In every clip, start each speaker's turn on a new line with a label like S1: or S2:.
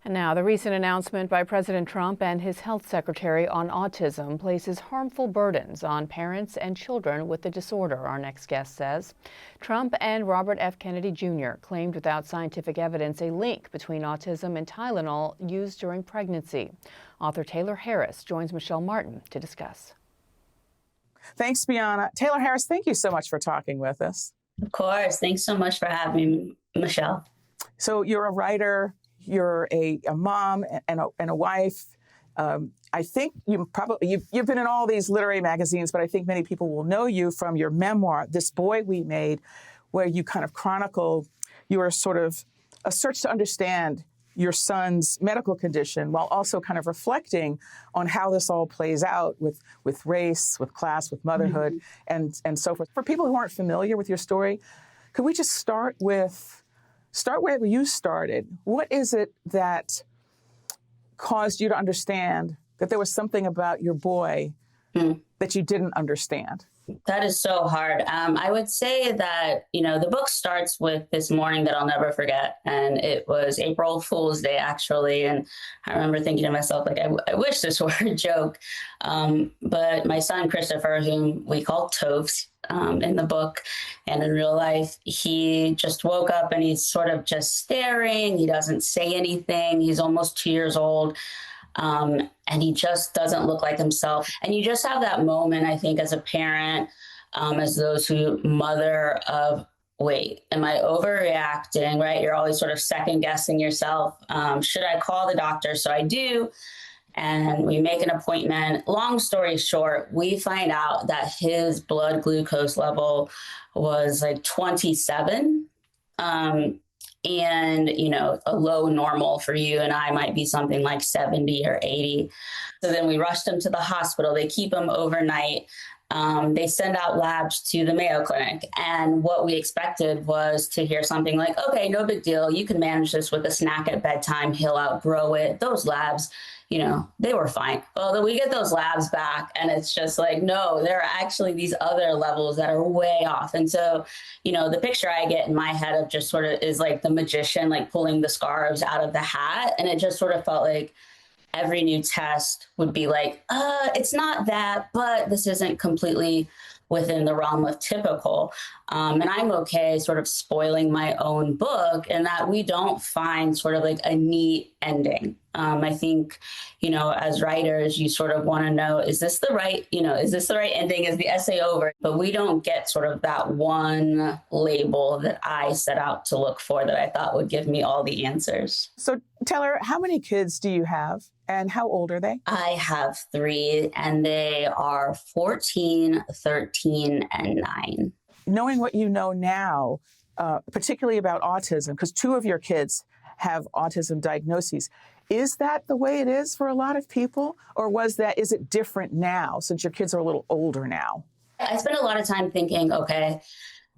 S1: And now, the recent announcement by President Trump and his health secretary on autism places harmful burdens on parents and children with the disorder, our next guest says. Trump and Robert F. Kennedy Jr. claimed without scientific evidence a link between autism and Tylenol used during pregnancy. Author Taylor Harris joins Michel Martin to discuss.
S2: Thanks, Bianna. Taylor Harris, thank you so much for talking with us.
S3: Of course. Thanks so much for having me, Michelle.
S2: So you're a writer. You're a mom and a wife. I think you've been in all these literary magazines, but I think many people will know you from your memoir, This Boy We Made, where you kind of chronicle your sort of a search to understand your son's medical condition while also kind of reflecting on how this all plays out with race, with class, with motherhood, and so forth. For people who aren't familiar with your story, could we just start wherever you started? What is it that caused you to understand that there was something about your boy that you didn't understand?
S3: That is so hard. I would say that, the book starts with this morning that I'll never forget. And it was April Fool's Day, actually. And I remember thinking to myself, I wish this were a joke. But my son, Christopher, whom we call Toves in the book and in real life, he just woke up and he's sort of just staring. He doesn't say anything. He's almost 2 years old. And he just doesn't look like himself. And you just have that moment, I think, as a parent, as those who mother of, wait, am I overreacting, right? You're always sort of second guessing yourself. Should I call the doctor? So I do. And we make an appointment. Long story short, we find out that his blood glucose level was like 27. And, a low normal for you and I might be something like 70 or 80. So then we rushed him to the hospital. They keep him overnight. They send out labs to the Mayo Clinic. And what we expected was to hear something like, okay, no big deal. You can manage this with a snack at bedtime. He'll outgrow it. Those labs, they were fine. Well, then we get those labs back and it's just like, no, there are actually these other levels that are way off. And so, the picture I get in my head of just sort of is like the magician, like pulling the scarves out of the hat. And it just sort of felt like every new test would be like, it's not that, but this isn't completely within the realm of typical. And I'm okay sort of spoiling my own book in that we don't find sort of like a neat ending. I think, as writers, you sort of want to know, is this the right ending? Is the essay over? But we don't get sort of that one label that I set out to look for that I thought would give me all the answers.
S2: So Taylor, how many kids do you have and how old are they?
S3: I have 3 and they are 14, 13, and 9.
S2: Knowing what you know now, particularly about autism, because 2 of your kids have autism diagnoses, is that the way it is for a lot of people? Or is it different now since your kids are a little older now?
S3: I spent a lot of time thinking, okay,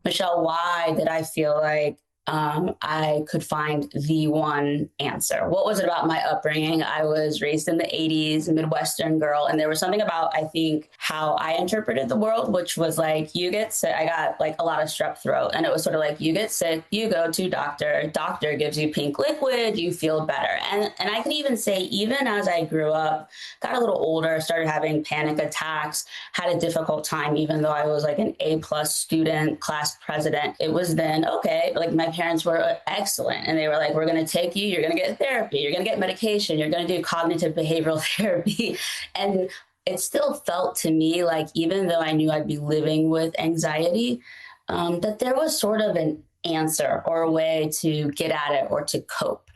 S3: Michelle, why did I feel like I could find the one answer? What was it about my upbringing? I was raised in the 80s, Midwestern girl. And there was something about, I think, how I interpreted the world, which was like, you get sick. I got like a lot of strep throat. And it was sort of like, you get sick, you go to doctor gives you pink liquid, you feel better. And I can even say, even as I grew up, got a little older, started having panic attacks, had a difficult time, even though I was like an A+ student, class president. It was then, okay, like my parents were excellent. And they were like, we're going to take you, you're going to get therapy, you're going to get medication, you're going to do cognitive behavioral therapy. And it still felt to me like, even though I knew I'd be living with anxiety, that there was sort of an answer or a way to get at it or to cope.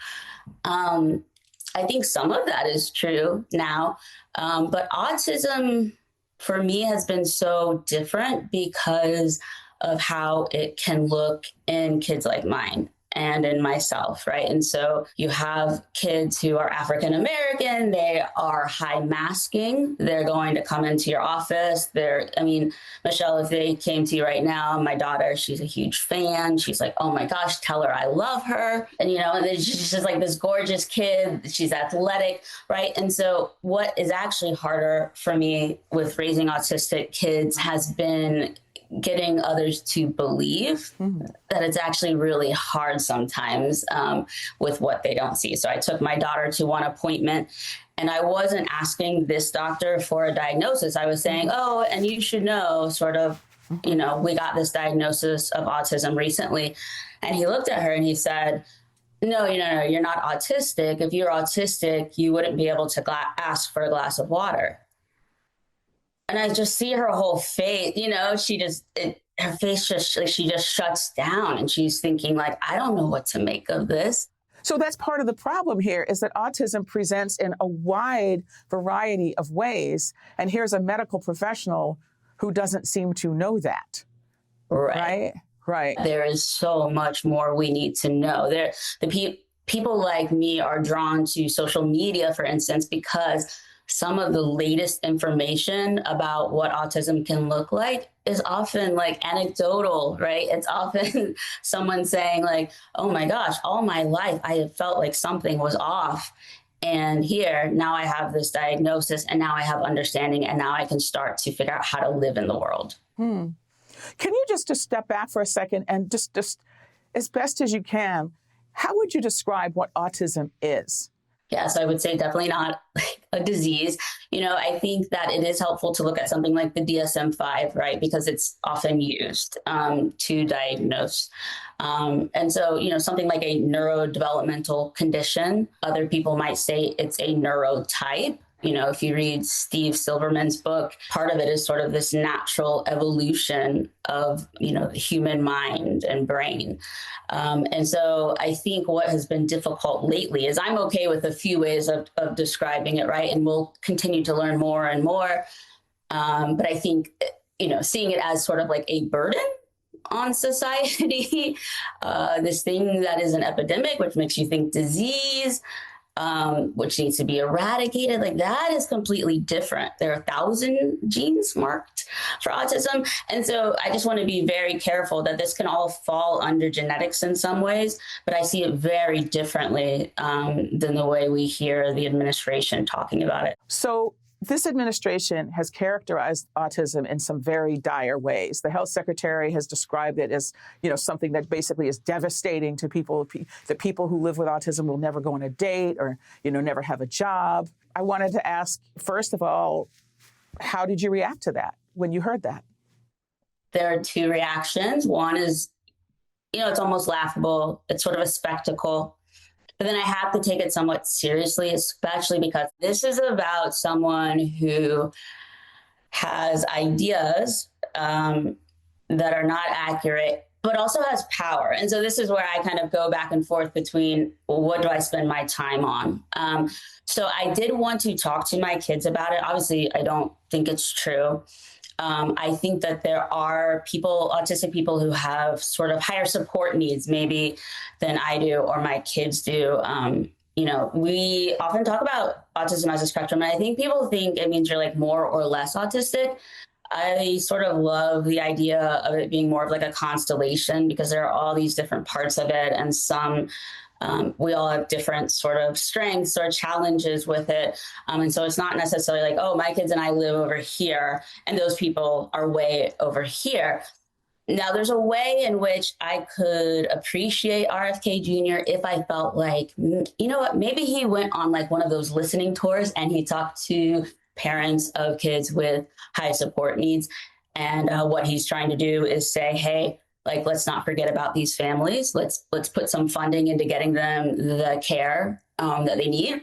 S3: I think some of that is true now, but autism for me has been so different because of how it can look in kids like mine and in myself, right? And so you have kids who are African American, they are high masking, they're going to come into your office. Michelle, if they came to you right now, my daughter, she's a huge fan. She's like, oh my gosh, tell her I love her. And, she's just like this gorgeous kid. She's athletic, right? And so what is actually harder for me with raising autistic kids has been getting others to believe that it's actually really hard sometimes with what they don't see. So I took my daughter to one appointment, and I wasn't asking this doctor for a diagnosis. I was saying, oh, and you should know, sort of, you know, we got this diagnosis of autism recently. And he looked at her and he said, no, you're not autistic. If you're autistic, you wouldn't be able to ask for a glass of water. And I just see her whole face, you know, her face she just shuts down, and she's thinking like, I don't know what to make of this.
S2: So that's part of the problem here, is that autism presents in a wide variety of ways. And here's a medical professional who doesn't seem to know that. Right.
S3: There is so much more we need to know. People like me are drawn to social media, for instance, because some of the latest information about what autism can look like is often like anecdotal, right? It's often someone saying like, oh my gosh, all my life I have felt like something was off. And here, now I have this diagnosis, and now I have understanding, and now I can start to figure out how to live in the world.
S2: Can you just step back for a second and just as best as you can, how would you describe what autism is?
S3: Yes, I would say definitely not like a disease. You know, I think that it is helpful to look at something like the DSM-5, right? Because it's often used to diagnose. And so, you know, something like a neurodevelopmental condition, other people might say it's a neurotype. You know, if you read Steve Silverman's book, part of it is sort of this natural evolution of, you know, the human mind and brain. And so I think what has been difficult lately is I'm okay with a few ways of describing it, right? And we'll continue to learn more and more. But I think, you know, seeing it as sort of like a burden on society, this thing that is an epidemic, which makes you think disease, which needs to be eradicated, like that is completely different. There are 1,000 genes marked for autism. And so I just want to be very careful that this can all fall under genetics in some ways, but I see it very differently than the way we hear the administration talking about it.
S2: So this administration has characterized autism in some very dire ways. The health secretary has described it as, you know, something that basically is devastating to people. The people who live with autism will never go on a date or, you know, never have a job. I wanted to ask, first of all, how did you react to that when you heard that?
S3: There are two reactions. One is, you know, it's almost laughable. It's sort of a spectacle. But then I have to take it somewhat seriously, especially because this is about someone who has ideas that are not accurate, but also has power. And so this is where I kind of go back and forth between, well, what do I spend my time on? So I did want to talk to my kids about it. Obviously, I don't think it's true. I think that there are people, autistic people, who have sort of higher support needs maybe than I do or my kids do. You know, we often talk about autism as a spectrum, and I think people think it means you're like more or less autistic. I sort of love the idea of it being more of like a constellation, because there are all these different parts of it, and some we all have different sort of strengths or challenges with it. And so it's not necessarily like, oh, my kids and I live over here and those people are way over here. Now, there's a way in which I could appreciate RFK Jr. if I felt like, you know what, maybe he went on like one of those listening tours and he talked to parents of kids with high support needs. And what he's trying to do is say, hey, like, let's not forget about these families. Let's put some funding into getting them the care that they need.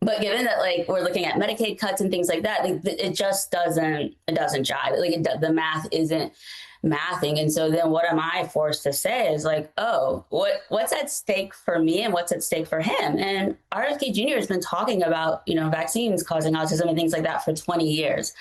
S3: But given that, like, we're looking at Medicaid cuts and things like that, like, it just doesn't jive. Like, the math isn't mathing. And so then what am I forced to say is like, oh, what's at stake for me and what's at stake for him? And RFK Jr. has been talking about, you know, vaccines causing autism and things like that for 20 years.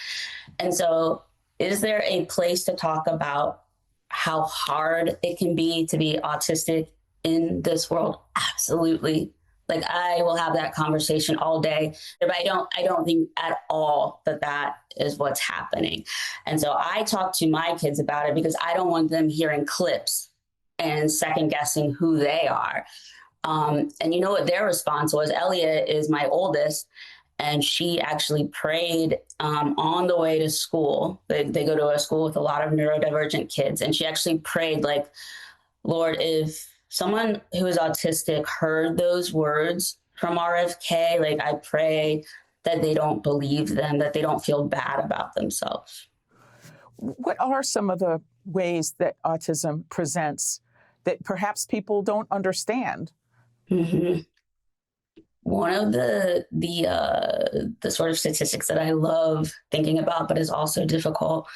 S3: And so is there a place to talk about how hard it can be to be autistic in this world? Absolutely. Like, I will have that conversation all day, but I don't think at all that is what's happening. And so I talk to my kids about it because I don't want them hearing clips and second guessing who they are. And you know what their response was? Elliot is my oldest. And she actually prayed on the way to school. They go to a school with a lot of neurodivergent kids. And she actually prayed like, Lord, if someone who is autistic heard those words from RFK, like I pray that they don't believe them, that they don't feel bad about themselves.
S2: What are some of the ways that autism presents that perhaps people don't understand?
S3: Mm-hmm. One of the sort of statistics that I love thinking about, but is also difficult,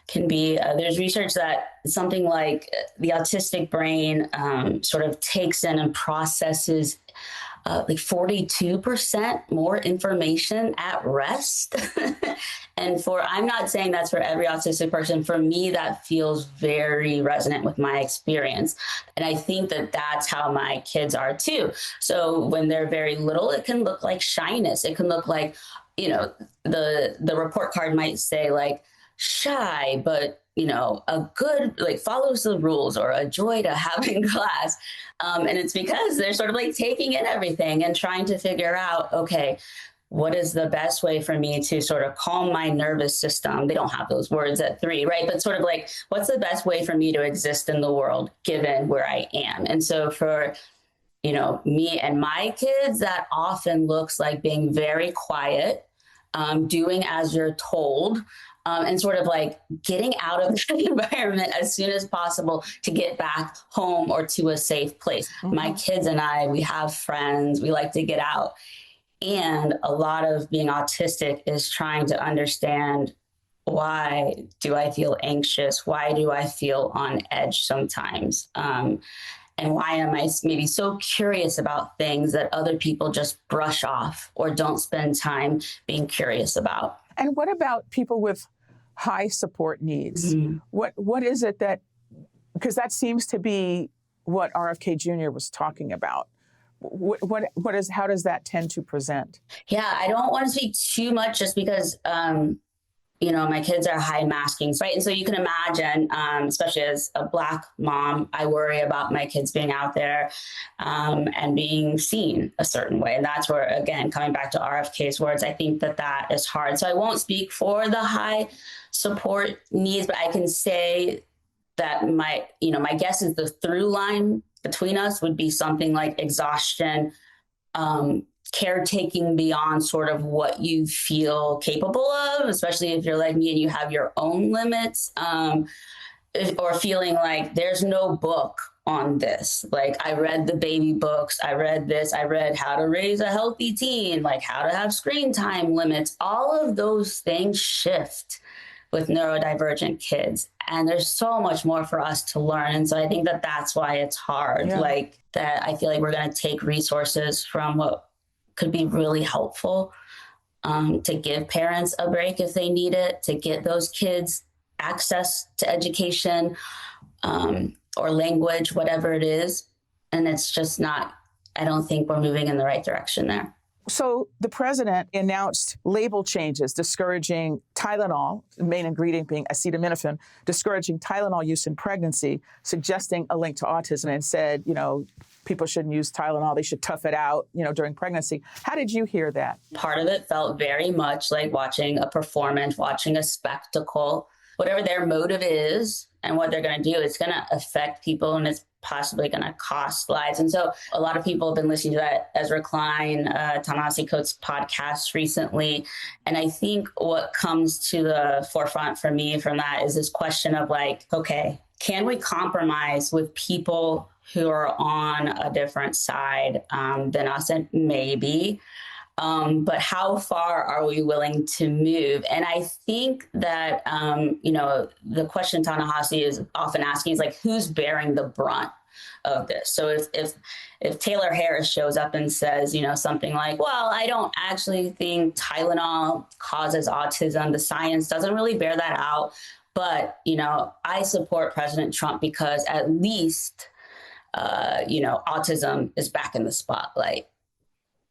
S3: can be there's research that something like the autistic brain sort of takes in and processes like 42% more information at rest. And I'm not saying that's for every autistic person. For me, that feels very resonant with my experience. And I think that that's how my kids are too. So when they're very little, it can look like shyness. It can look like, you know, the report card might say like shy, but you know, a good, like follows the rules, or a joy to have in class. And it's because they're sort of like taking in everything and trying to figure out, okay, what is the best way for me to sort of calm my nervous system? They don't have those words at 3, right? But sort of like, what's the best way for me to exist in the world given where I am? And so for, you know, me and my kids, that often looks like being very quiet, doing as you're told, and sort of like getting out of the environment as soon as possible to get back home or to a safe place. Mm-hmm. My kids and I, we have friends, we like to get out. And a lot of being autistic is trying to understand, why do I feel anxious? Why do I feel on edge sometimes? And why am I maybe so curious about things that other people just brush off or don't spend time being curious about?
S2: And what about people with high support needs? Mm-hmm. What is it that, because that seems to be what RFK Jr. was talking about. How does that tend to present?
S3: Yeah, I don't want to speak too much just because, you know, my kids are high masking, right? And so you can imagine, especially as a Black mom, I worry about my kids being out there and being seen a certain way. And that's where, again, coming back to RFK's words, I think that is hard. So I won't speak for the high support needs, but I can say that my guess is the through line between us would be something like exhaustion, caretaking beyond sort of what you feel capable of, especially if you're like me and you have your own limits, or feeling like there's no book on this. Like I read the baby books, I read this, I read how to raise a healthy teen, like how to have screen time limits. All of those things shift with neurodivergent kids. And there's so much more for us to learn. And so I think that that's why it's hard. Yeah. Like that I feel like we're going to take resources from what could be really helpful to give parents a break if they need it, to get those kids access to education or language, whatever it is. And it's just not, I don't think we're moving in the right direction there.
S2: So the president announced label changes discouraging Tylenol, the main ingredient being acetaminophen, discouraging Tylenol use in pregnancy, suggesting a link to autism, and said, you know, people shouldn't use Tylenol, they should tough it out, you know, during pregnancy. How did you hear that?
S3: Part of it felt very much like watching a performance, watching a spectacle. Whatever their motive is and what they're going to do, it's going to affect people, and it's possibly going to cost lives. And so a lot of people have been listening to that Ezra Klein, Ta-Nehisi Coates podcast recently. And I think what comes to the forefront for me from that is this question of like, okay, can we compromise with people who are on a different side than us? And maybe. But how far are we willing to move? And I think that, you know, the question Ta-Nehisi is often asking is like, who's bearing the brunt of this? So if Taylor Harris shows up and says, you know, something like, well, I don't actually think Tylenol causes autism. The science doesn't really bear that out. But, you know, I support President Trump because at least, you know, autism is back in the spotlight.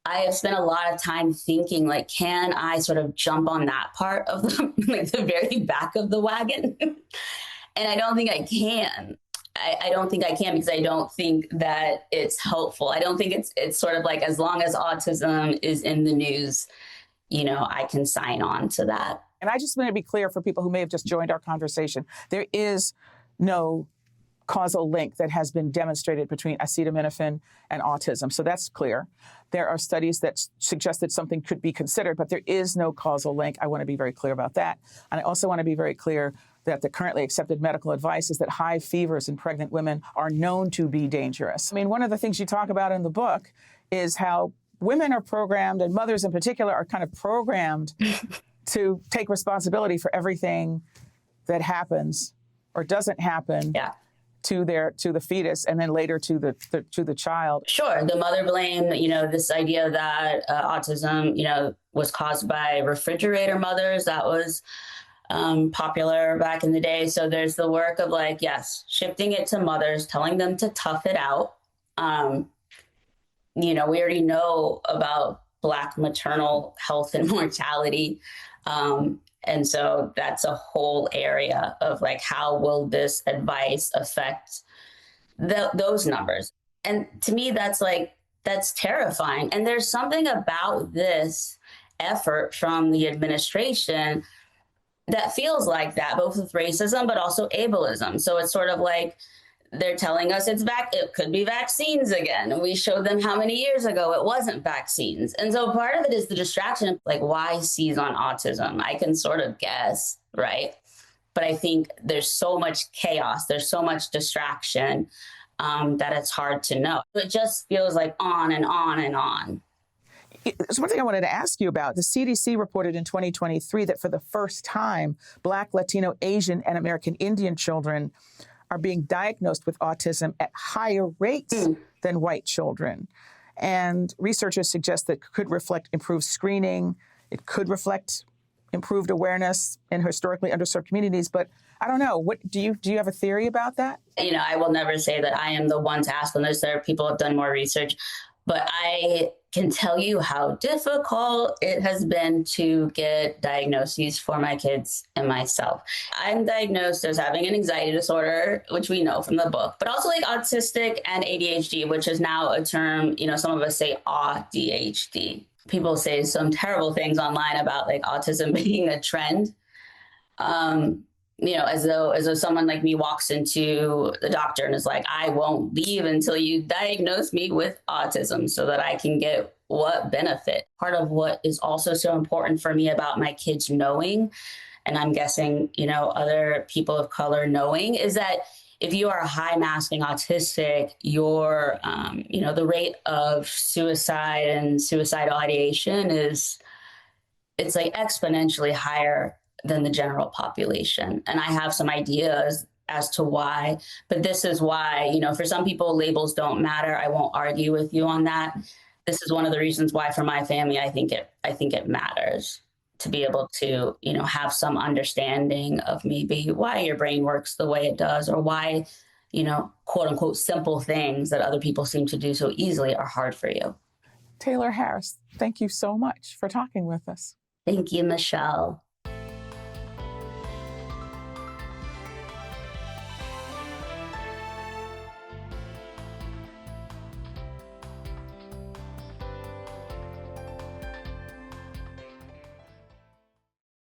S3: I have spent a lot of time thinking, like, can I sort of jump on that part of the very back of the wagon? And I don't think I can. I don't think I can because I don't think that it's helpful. I don't think it's sort of like as long as autism is in the news, I can sign on to that.
S2: And I just want to be clear for people who may have just joined our conversation, there is no causal link that has been demonstrated between acetaminophen and autism. So that's clear. There are studies that suggest that something could be considered, but there is no causal link. I want to be very clear about that. And I also want to be very clear that the currently accepted medical advice is that high fevers in pregnant women are known to be dangerous. I mean, one of the things you talk about in the book is how women are programmed, and mothers in particular are kind of programmed to take responsibility for everything that happens or doesn't happen to the fetus, and then later to the child.
S3: Sure, the mother blame. This idea that autism, was caused by refrigerator mothers. That was popular back in the day. So there's the work of shifting it to mothers, telling them to tough it out. We already know about Black maternal health and mortality. And so that's a whole area of how will this advice affect those numbers? And to me, that's terrifying. And there's something about this effort from the administration that feels like that, both with racism, but also ableism. So it's sort of they're telling us it could be vaccines again. And we showed them how many years ago it wasn't vaccines. And so part of it is the distraction, why seize on autism? I can sort of guess, right? But I think there's so much chaos, there's so much distraction that it's hard to know. It just feels on and on and on.
S2: There's one thing I wanted to ask you about. The CDC reported in 2023 that for the first time, Black, Latino, Asian, and American Indian children are being diagnosed with autism at higher rates than white children. And researchers suggest that could reflect improved screening. It could reflect improved awareness in historically underserved communities. But I don't know. What do you have a theory about that?
S3: I will never say that I am the one to ask on this. There are people who have done more research. But I can tell you how difficult it has been to get diagnoses for my kids and myself. I'm diagnosed as having an anxiety disorder, which we know from the book, but also autistic and ADHD, which is now a term, some of us say ADHD. People say some terrible things online about autism being a trend. As though someone like me walks into the doctor and is I won't leave until you diagnose me with autism so that I can get what benefit. Part of what is also so important for me about my kids knowing, and I'm guessing, other people of color knowing, is that if you are high masking autistic, your, the rate of suicide and suicidal ideation it's exponentially higher than the general population. And I have some ideas as to why, but this is why, for some people, labels don't matter. I won't argue with you on that. This is one of the reasons why for my family, I think it matters to be able to, have some understanding of maybe why your brain works the way it does, or why, quote unquote, simple things that other people seem to do so easily are hard for you.
S2: Taylor Harris, thank you so much for talking with us.
S3: Thank you, Michelle.